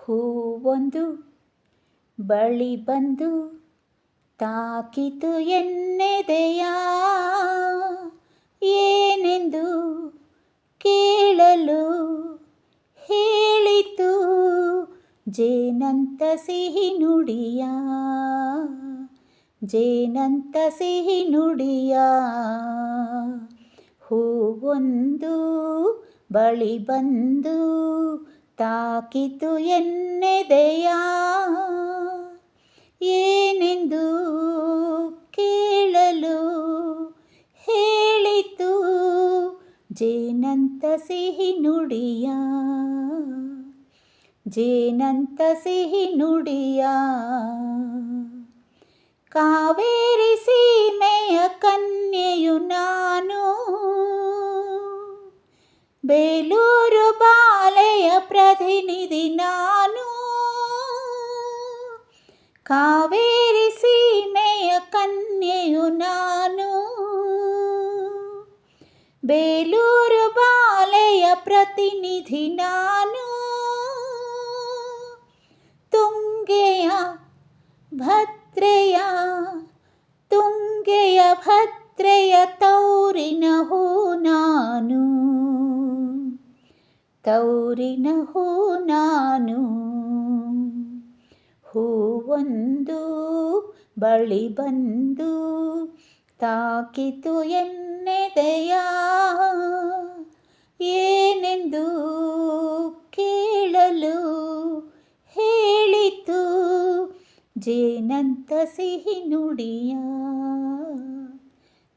ಹೂವೊಂದು ಬಳಿ ಬಂದು ತಾಕಿತು ಎನ್ನೆದೆಯ, ಏನೆಂದು ಕೇಳಲು ಹೇಳಿತು ಜೇನಂತ ಸಿಹಿ ನುಡಿಯ, ಜೇನಂತ ಸಿಹಿ ನುಡಿಯ. ಹೂವೊಂದು ಬಳಿ ಬಂದು ತಾಕಿತು ಎನ್ನೆದೆಯ, ಏನೆಂದು ಕೇಳಲು ಹೇಳಿತು ಜೇನಂತ ಸಿಹಿ ನುಡಿಯ, ಜೇನಂತ ಸಿಹಿ ನುಡಿಯ. ಕಾವೇರಿ ಸೀಮೆಯ ಕನ್ಯೆಯು ನಾನು, ಬೇಲೂರು ಬಾಲೆಯ ಪ್ರತಿನಿಧಿ ನಾನು. ಕಾವೇರಿ ಸೀಮೆಯ ಕನ್ಯೆಯು ನಾನು, ಬೇಲೂರು ಬಾಲೆಯ ಪ್ರತಿನಿಧಿ ನಾನು. ತುಂಗೆಯ ಭದ್ರೆಯ, ತುಂಗೆಯ ಭದ್ರೆಯ ತೌರಿನ ಹೂ ನಾನು, ತೌರಿನ ಹೂ ನಾನು. ಹೂವೊಂದು ಬಳಿ ಬಂದು ತಾಕಿತು ಎನ್ನೆದೆಯ, ಏನೆಂದು ಕೇಳಲು ಹೇಳಿತು ಜೇನಂತ ಸಿಹಿ ನುಡಿಯ,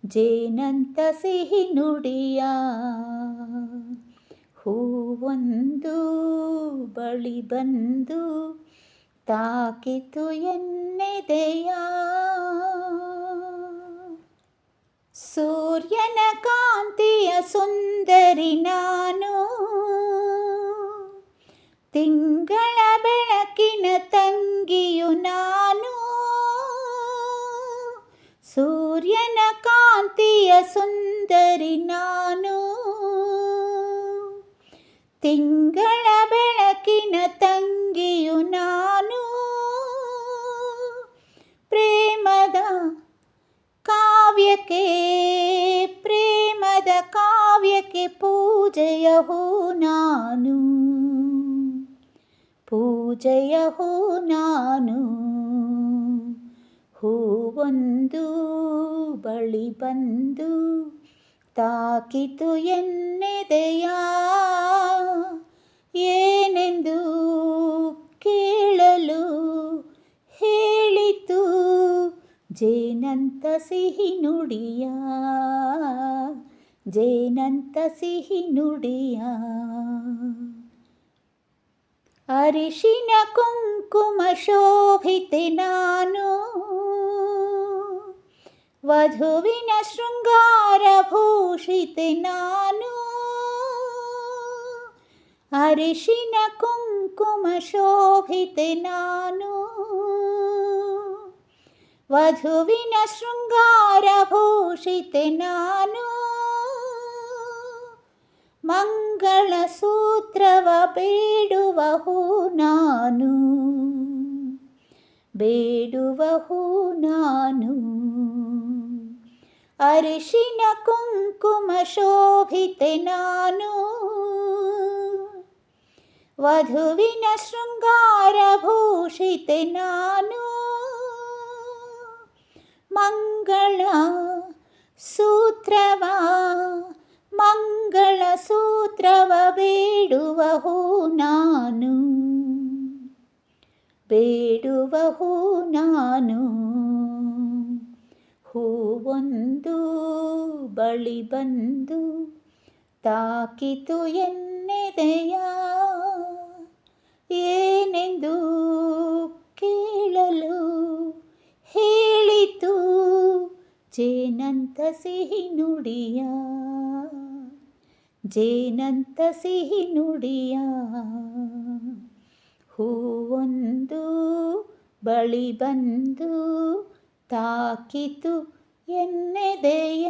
ಜೇನಂತ ಸಿಹಿ ನುಡಿಯ. ಹೂವೊಂದು ಬಳಿ ಬಂದು ತಾಕಿತು ಎನ್ನೆದೆಯ. ಸೂರ್ಯನ ಕಾಂತಿಯ ಸುಂದರಿ ನಾನು, ತಿಂಗಳ ಬೆಳಕಿನ ತಂಗಿಯು ನಾನು. ಸೂರ್ಯನ ಕಾಂತಿಯ ಸುಂದರಿ ನಾನು, ತಿಂಗಳ ಬೆಳಕಿನ ತಂಗಿಯು ನಾನು. ಪ್ರೇಮದ ಕಾವ್ಯಕ್ಕೆ, ಪ್ರೇಮದ ಕಾವ್ಯಕ್ಕೆ ಪೂಜೆಯ ಹೂ ನಾನು, ಪೂಜೆಯ ಹೂ ನಾನು. ಹೂವೊಂದು ಬಳಿ ಬಂದು ತಾಕಿತು ಎನ್ನೆದೆಯ, ಏನೆಂದು ಕೇಳಲು ಹೇಳಿತು ಜೇನಂತ ಸಿಹಿ ನುಡಿಯ, ಜೇನಂತ ಸಿಹಿ ನುಡಿಯ. ಅರಿಶಿನ ಕುಂಕುಮ ಶೋಭಿತೆ ನಾನು, ವಧುವಿನ ಶೃಂಗಾರ ಭೂಷಿತೆ ನಾನು. ಅರಿಶಿನ ಕುಂಕುಮ ಶೋಭಿತೆ ನಾನು, ವಧುವಿನ ಶೃಂಗಾರ ಭೂಷಿತೆ ನಾನು. ಮಂಗಳ ಸೂತ್ರವ ಬೇಡುವ ಹೂ ನಾನು, ಬೇಡುವ ಹೂ ನಾನು. ಅರಿಶಿನ ಕುಂಕುಮ ಶೋಭಿತೆ ನಾನು, ವಧುವಿನ ಶೃಂಗಾರ ಭೂಷಿತೆ ನಾನು. ಮಂಗಳ ಸೂತ್ರವ, ಮಂಗಳ ಸೂತ್ರವ ಬೇಡುವ ಹೂ ನಾನು, ಬೇಡುವ ಹೂ ನಾನು. ಹೂವೊಂದು ಬಳಿ ಬಂದು ತಾಕಿತು ಎನ್ನೆದೆಯ, ಏನೆಂದು ಕೇಳಲು ಹೇಳಿತು ಜೇನಂತ ಸಿಹಿ ನುಡಿಯ, ಜೇನಂತ ಸಿಹಿ ನುಡಿಯ. ಹೂವೊಂದು ಬಳಿ ಬಂದು ತಾಕಿತು ಎನ್ನೆದೆಯ.